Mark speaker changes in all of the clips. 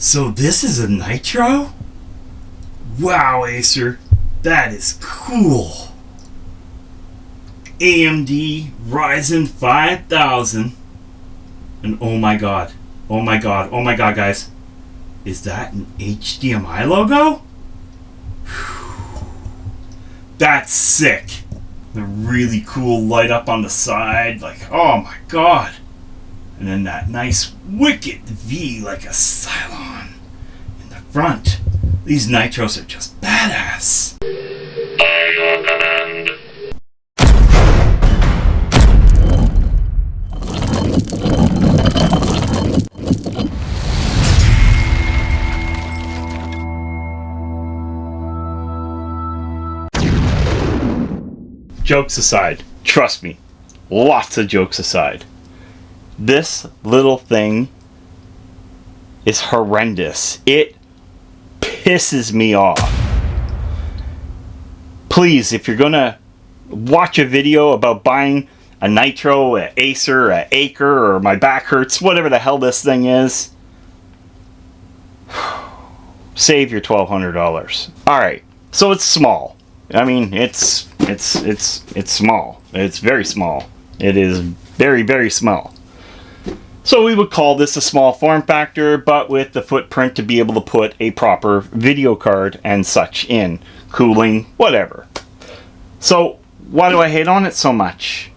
Speaker 1: So this is a Nitro? Wow, Acer, that is cool. AMD Ryzen 5000. And oh my god, guys. Is that an HDMI logo? Whew. That's sick. The really cool light up on the side, like, oh my god. And then that nice wicked V like a Cylon in the front. These Nitros are just badass. By your command. Jokes aside, trust me, lots of jokes aside, this little thing is horrendous. It pisses me off. Please, if you're gonna watch a video about buying a Nitro, an Acer, an Acer, or my back hurts, whatever the hell this thing is, save your $1,200. Alright, so it's small. I mean, it's small. It's very small. It is very, very small. So we would call this a small form factor, but with the footprint to be able to put a proper video card and such in. Cooling, whatever. So why do I hate on it so much?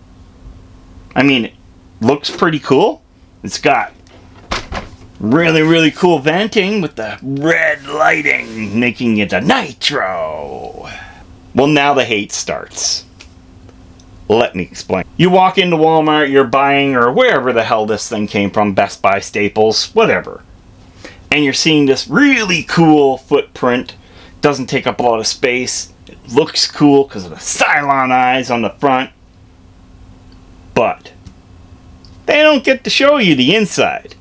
Speaker 1: I mean, it looks pretty cool. It's got really, really cool venting with the red lighting, making it a Nitro. Well, now the hate starts. Let me explain. You walk into Walmart, you're buying, or wherever the hell this thing came from, Best Buy, Staples, whatever. And you're seeing this really cool footprint. Doesn't take up a lot of space. It looks cool because of the Cylon eyes on the front. But they don't get to show you the inside.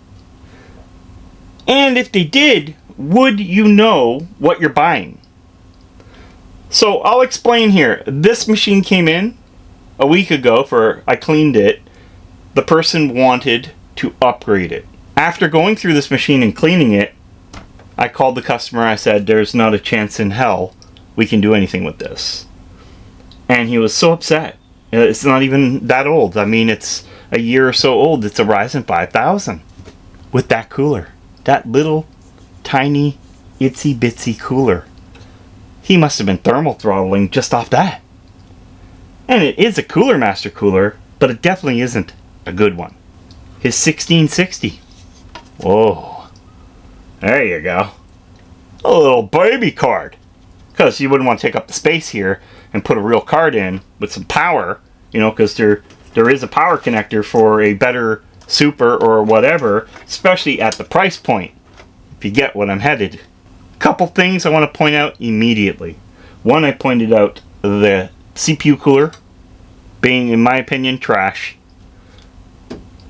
Speaker 1: And if they did, would you know what you're buying? So I'll explain here. This machine came in a week ago. I cleaned it. The person wanted to upgrade it. After going through this machine and cleaning it, I called the customer. I said, there's not a chance in hell we can do anything with this. And he was so upset. It's not even that old. I mean, it's a year or so old. It's a Ryzen 5000 with that cooler. That little tiny itsy bitsy cooler. He must have been thermal throttling just off that. And it is a Cooler Master cooler, but it definitely isn't a good one. His 1660. Whoa. There you go. A little baby card. Because you wouldn't want to take up the space here and put a real card in with some power. You know, because there is a power connector for a better Super or whatever. Especially at the price point. If you get what I'm headed. Couple things I want to point out immediately. One, I pointed out the CPU cooler being, in my opinion, trash.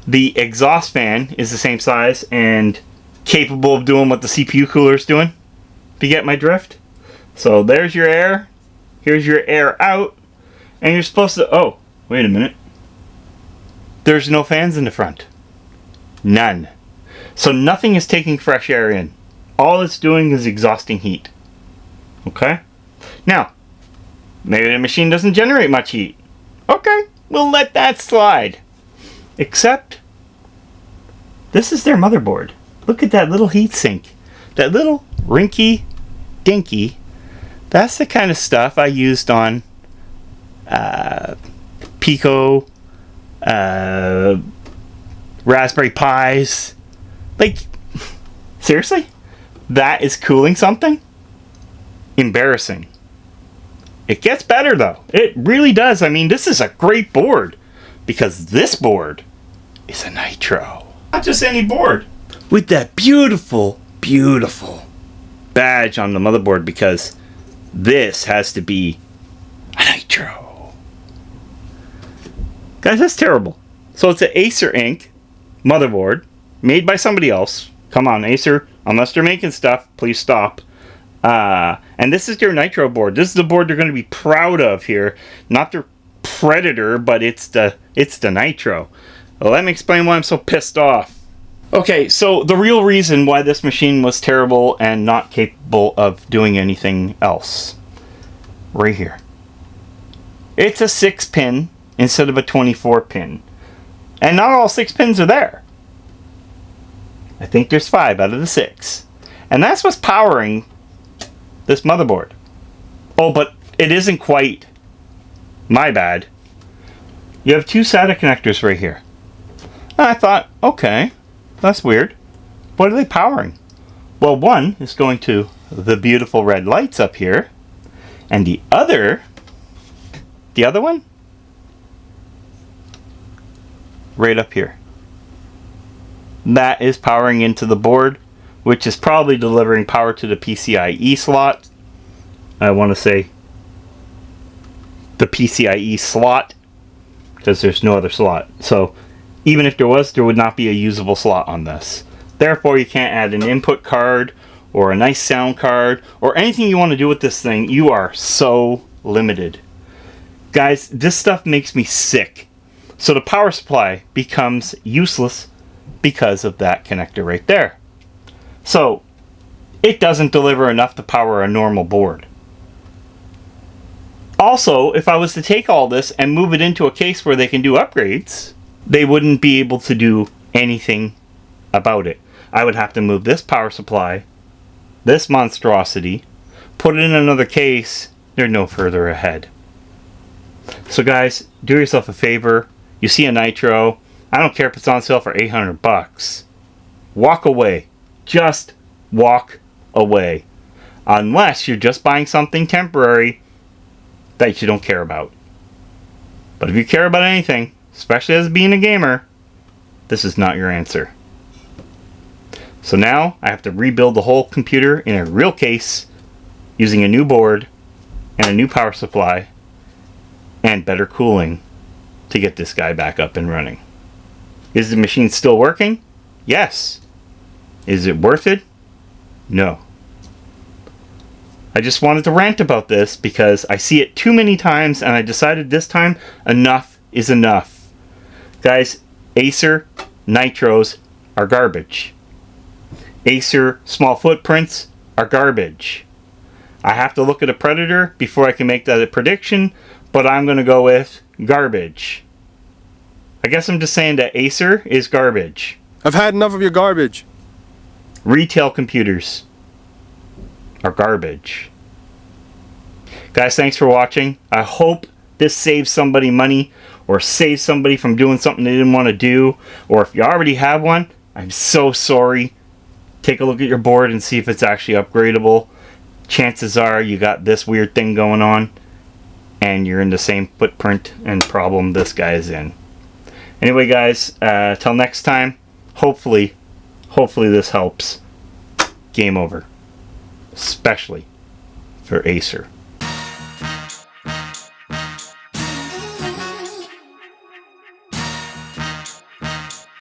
Speaker 1: The exhaust fan is the same size and capable of doing what the CPU cooler is doing. If you get my drift. So there's your air. Here's your air out. And you're supposed to... Oh, wait a minute. There's no fans in the front. None. So nothing is taking fresh air in. All it's doing is exhausting heat. Okay? Now, maybe the machine doesn't generate much heat. Okay, we'll let that slide. Except, this is their motherboard. Look at that little heat sink. That little rinky dinky. That's the kind of stuff I used on Pico, Raspberry Pis. Like, seriously? That is cooling something? Embarrassing. It gets better though. It really does. I mean, this is a great board. Because this board is a Nitro. Not just any board. With that beautiful, beautiful badge on the motherboard. Because this has to be a Nitro. Guys, that's terrible. So it's an Acer Inc. motherboard. Made by somebody else. Come on, Acer. Unless they're making stuff, please stop. And this is their Nitro board. This is the board they're going to be proud of here. Not their Predator, but it's the Nitro. Well, let me explain why I'm so pissed off. Okay, so the real reason why this machine was terrible and not capable of doing anything else. Right here. It's a 6-pin instead of a 24-pin. And not all 6 pins are there. I think there's 5 out of the 6. And that's what's powering this motherboard. Oh, but it isn't quite. My bad. You have 2 SATA connectors right here. And I thought, okay, that's weird. What are they powering? Well, one is going to the beautiful red lights up here. And the other one? Right up here. That is powering into the board, which is probably delivering power to the PCIe slot. I want to say the PCIe slot, because there's no other slot. So even if there was, there would not be a usable slot on this. Therefore, you can't add an input card or a nice sound card or anything you want to do with this thing. You are so limited. Guys, this stuff makes me sick. So the power supply becomes useless because of that connector right there. So it doesn't deliver enough to power a normal board. Also, if I was to take all this and move it into a case where they can do upgrades, they wouldn't be able to do anything about it. I would have to move this power supply, this monstrosity, put it in another case. They're no further ahead. So guys, do yourself a favor. You see a Nitro, I don't care if it's on sale for 800 bucks. Walk away. Just walk away. Unless you're just buying something temporary that you don't care about. But if you care about anything, especially as being a gamer, this is not your answer. So now I have to rebuild the whole computer in a real case using a new board and a new power supply and better cooling to get this guy back up and running. Is the machine still working? Yes. Is it worth it? No. I just wanted to rant about this because I see it too many times and I decided this time enough is enough. Guys, Acer Nitros are garbage. Acer small footprints are garbage. I have to look at a Predator before I can make that a prediction, but I'm going to go with garbage. I guess I'm just saying that Acer is garbage.
Speaker 2: I've had enough of your garbage.
Speaker 1: Retail computers are garbage. Guys, thanks for watching. I hope this saves somebody money or saves somebody from doing something they didn't want to do. Or if you already have one, I'm so sorry. Take a look at your board and see if it's actually upgradable. Chances are you got this weird thing going on and you're in the same footprint and problem this guy is in. Anyway, guys, till next time, hopefully this helps. Game over. Especially for Acer.